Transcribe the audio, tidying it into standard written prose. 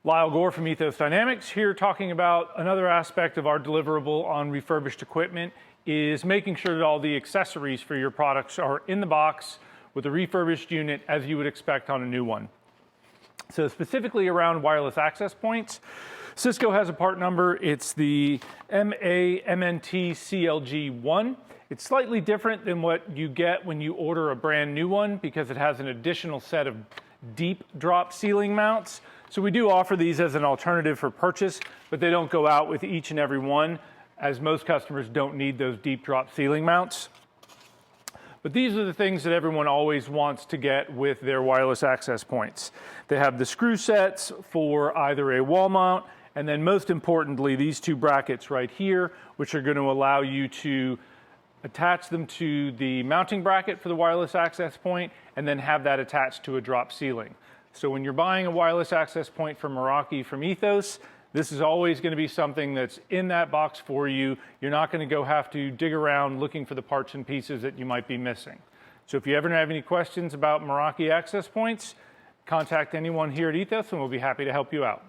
Lyle Gore from Ethos Dynamics here, talking about another aspect of our deliverable on refurbished equipment is making sure that all the accessories for your products are in the box with a refurbished unit as you would expect on a new one. So specifically around wireless access points, Cisco has a part number. It's the MA-MNT-CLG1. It's slightly different than what you get when you order a brand new one because it has an additional set of deep drop ceiling mounts. So we do offer these as an alternative for purchase, but they don't go out with each and every one, as most customers don't need those deep drop ceiling mounts. But these are the things that everyone always wants to get with their wireless access points. They have the screw sets for either a wall mount, and then most importantly, these two brackets right here, which are going to allow you to attach them to the mounting bracket for the wireless access point, and then have that attached to a drop ceiling. So when you're buying a wireless access point from Meraki from Ethos, this is always going to be something that's in that box for you. You're not going to go have to dig around looking for the parts and pieces that you might be missing. So if you ever have any questions about Meraki access points, contact anyone here at Ethos and we'll be happy to help you out.